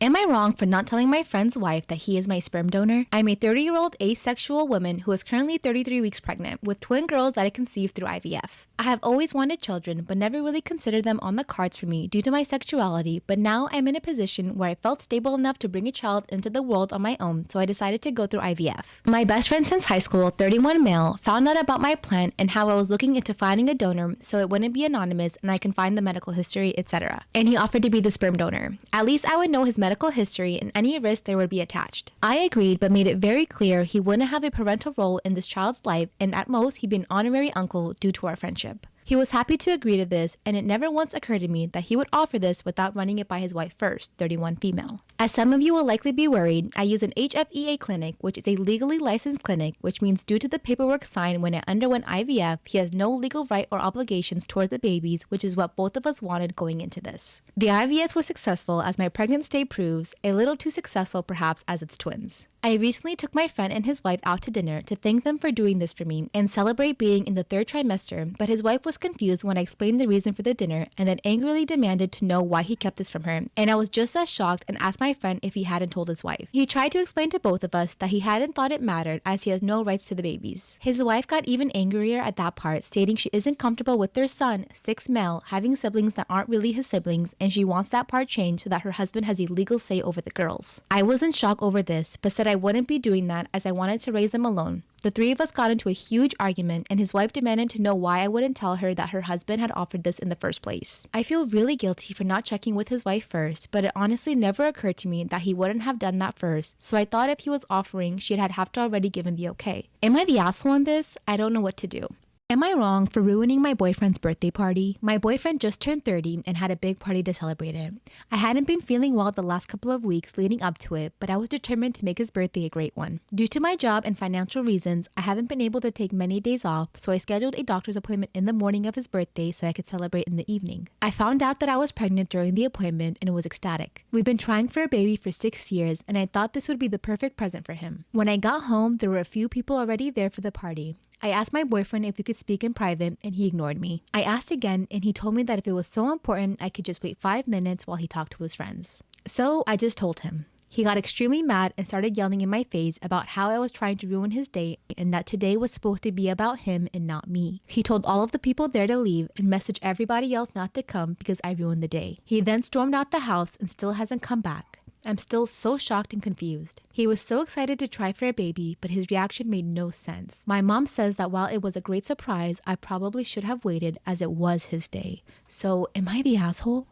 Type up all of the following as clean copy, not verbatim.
Am I wrong for not telling my friend's wife that he is my sperm donor? I'm a 30-year-old asexual woman who is currently 33 weeks pregnant with twin girls that I conceived through IVF. I have always wanted children but never really considered them on the cards for me due to my sexuality, but now I'm in a position where I felt stable enough to bring a child into the world on my own, so I decided to go through IVF. My best friend since high school, 31 male, found out about my plan and how I was looking into finding a donor so it wouldn't be anonymous and I can find the medical history, etc. And he offered to be the sperm donor. At least I would know his medical history and any risk there would be attached. I agreed but made it very clear he wouldn't have a parental role in this child's life and at most he'd be an honorary uncle due to our friendship. He was happy to agree to this, and it never once occurred to me that he would offer this without running it by his wife first, 31 female. As some of you will likely be worried, I use an HFEA clinic, which is a legally licensed clinic, which means due to the paperwork signed when I underwent IVF, he has no legal right or obligations towards the babies, which is what both of us wanted going into this. The IVF was successful as my pregnant state proves, a little too successful perhaps as its twins. I recently took my friend and his wife out to dinner to thank them for doing this for me and celebrate being in the third trimester, but his wife was confused when I explained the reason for the dinner and then angrily demanded to know why he kept this from her, and I was just as shocked and asked my friend if he hadn't told his wife. He tried to explain to both of us that he hadn't thought it mattered as he has no rights to the babies. His wife got even angrier at that part, stating she isn't comfortable with their son, 6 male, having siblings that aren't really his siblings, and she wants that part changed so that her husband has a legal say over the girls. I was in shock over this, but said I wouldn't be doing that as I wanted to raise them alone. The three of us got into a huge argument and his wife demanded to know why I wouldn't tell her that her husband had offered this in the first place. I feel really guilty for not checking with his wife first, but it honestly never occurred to me that he wouldn't have done that first, so I thought if he was offering, she'd have to already given the okay. Am I the asshole in this? I don't know what to do. Am I wrong for ruining my boyfriend's birthday party? My boyfriend just turned 30 and had a big party to celebrate it. I hadn't been feeling well the last couple of weeks leading up to it, but I was determined to make his birthday a great one. Due to my job and financial reasons, I haven't been able to take many days off, so I scheduled a doctor's appointment in the morning of his birthday so I could celebrate in the evening. I found out that I was pregnant during the appointment and was ecstatic. We've been trying for a baby for 6 years and I thought this would be the perfect present for him. When I got home, there were a few people already there for the party. I asked my boyfriend if we could speak in private and he ignored me. I asked again and he told me that if it was so important, I could just wait 5 minutes while he talked to his friends. So I just told him. He got extremely mad and started yelling in my face about how I was trying to ruin his day and that today was supposed to be about him and not me. He told all of the people there to leave and messaged everybody else not to come because I ruined the day. He then stormed out the house and still hasn't come back. I'm still so shocked and confused. He was so excited to try for a baby, but his reaction made no sense. My mom says that while it was a great surprise, I probably should have waited as it was his day. So, am I the asshole?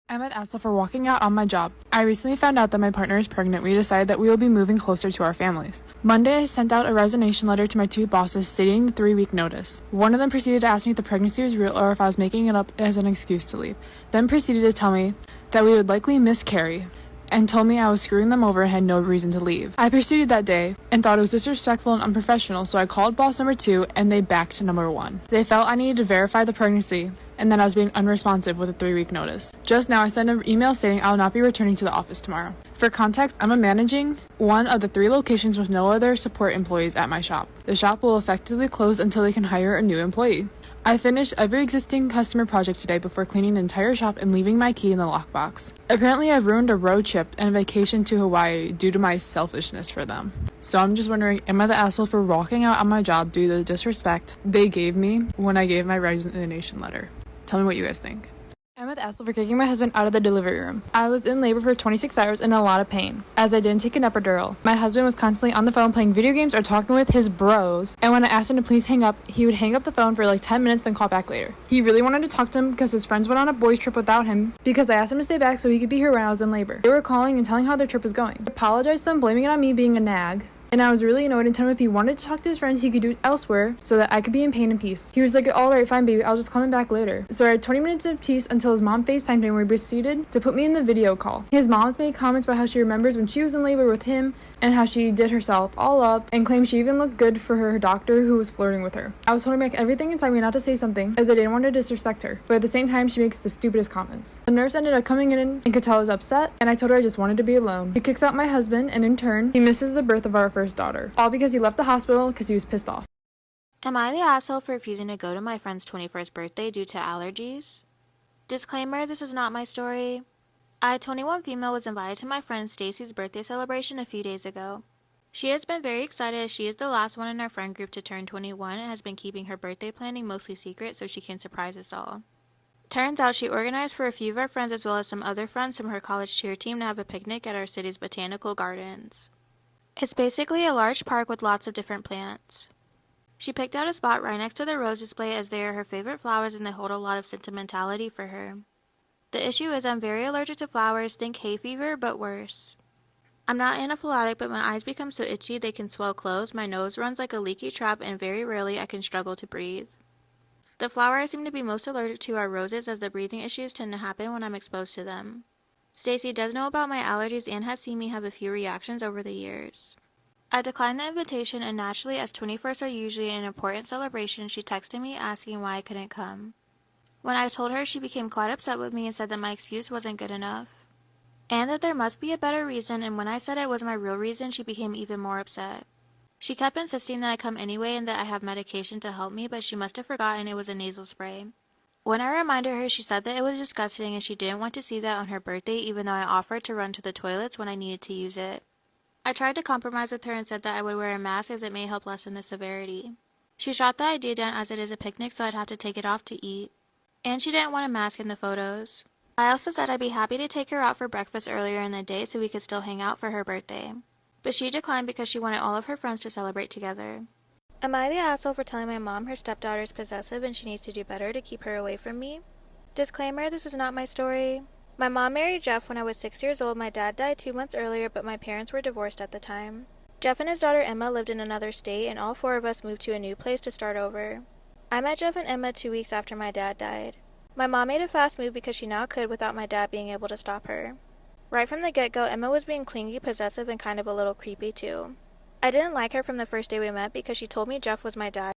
I'm an asshole for walking out on my job. I recently found out that my partner is pregnant. We decided that we will be moving closer to our families. Monday, I sent out a resignation letter to my 2 bosses stating the 3-week notice. One of them proceeded to ask me if the pregnancy was real or if I was making it up as an excuse to leave. Then proceeded to tell me that we would likely miscarry, and told me I was screwing them over and had no reason to leave. I proceeded that day and thought it was disrespectful and unprofessional, so I called boss number 2 and they backed number 1. They felt I needed to verify the pregnancy and that I was being unresponsive with a 3-week notice. Just now I sent an email stating I will not be returning to the office tomorrow. For context, I'm managing one of the 3 locations with no other support employees at my shop. The shop will effectively close until they can hire a new employee. I finished every existing customer project today before cleaning the entire shop and leaving my key in the lockbox. Apparently I've ruined a road trip and a vacation to Hawaii due to my selfishness for them. So I'm just wondering, am I the asshole for walking out on my job due to the disrespect they gave me when I gave my resignation letter? Tell me what you guys think. I'm the asshole for kicking my husband out of the delivery room. I was in labor for 26 hours in a lot of pain, as I didn't take an epidural. My husband was constantly on the phone playing video games or talking with his bros, and when I asked him to please hang up, he would hang up the phone for like 10 minutes then call back later. He really wanted to talk to him because his friends went on a boys trip without him because I asked him to stay back so he could be here when I was in labor. They were calling and telling how their trip was going. I apologized to them, blaming it on me being a nag. And I was really annoyed and told him if he wanted to talk to his friends, he could do it elsewhere so that I could be in pain and peace. He was like, alright, fine, baby, I'll just call him back later. So I had 20 minutes of peace until his mom FaceTimed him where he proceeded to put me in the video call. His mom's made comments about how she remembers when she was in labor with him and how she did herself all up and claimed she even looked good for her doctor who was flirting with her. I was holding back everything inside me not to say something as I didn't want to disrespect her, but at the same time she makes the stupidest comments. The nurse ended up coming in and could tell I was upset, and I told her I just wanted to be alone. He kicks out my husband and in turn he misses the birth of our first daughter, all because he left the hospital because he was pissed off. Am I the asshole for refusing to go to my friend's 21st birthday due to allergies? Disclaimer, this is not my story. I, 21 female, was invited to my friend Stacy's birthday celebration a few days ago. She has been very excited as she is the last one in our friend group to turn 21 and has been keeping her birthday planning mostly secret so she can surprise us all. Turns out she organized for a few of our friends as well as some other friends from her college cheer team to have a picnic at our city's botanical gardens. It's basically a large park with lots of different plants. She picked out a spot right next to the rose display as they are her favorite flowers and they hold a lot of sentimentality for her. The issue is I'm very allergic to flowers, think hay fever, but worse. I'm not anaphylactic, but my eyes become so itchy they can swell closed, my nose runs like a leaky trap, and very rarely I can struggle to breathe. The flower I seem to be most allergic to are roses, as the breathing issues tend to happen when I'm exposed to them. Stacy does know about my allergies and has seen me have a few reactions over the years. I declined the invitation, and naturally, as 21st are usually an important celebration, she texted me asking why I couldn't come. When I told her, she became quite upset with me and said that my excuse wasn't good enough, and that there must be a better reason, and when I said it was my real reason, she became even more upset. She kept insisting that I come anyway and that I have medication to help me, but she must have forgotten it was a nasal spray. When I reminded her, she said that it was disgusting and she didn't want to see that on her birthday, even though I offered to run to the toilets when I needed to use it. I tried to compromise with her and said that I would wear a mask as it may help lessen the severity. She shot the idea down as it is a picnic, so I'd have to take it off to eat. And she didn't want a mask in the photos. I also said I'd be happy to take her out for breakfast earlier in the day so we could still hang out for her birthday. But she declined because she wanted all of her friends to celebrate together. Am I the asshole for telling my mom her stepdaughter is possessive and she needs to do better to keep her away from me? Disclaimer, this is not my story. My mom married Jeff when I was 6 years old. My dad died 2 months earlier, but my parents were divorced at the time. Jeff and his daughter Emma lived in another state, and all 4 of us moved to a new place to start over. I met Jeff and Emma 2 weeks after my dad died. My mom made a fast move because she now could without my dad being able to stop her. Right from the get-go, Emma was being clingy, possessive, and kind of a little creepy too. I didn't like her from the first day we met because she told me Jeff was my dad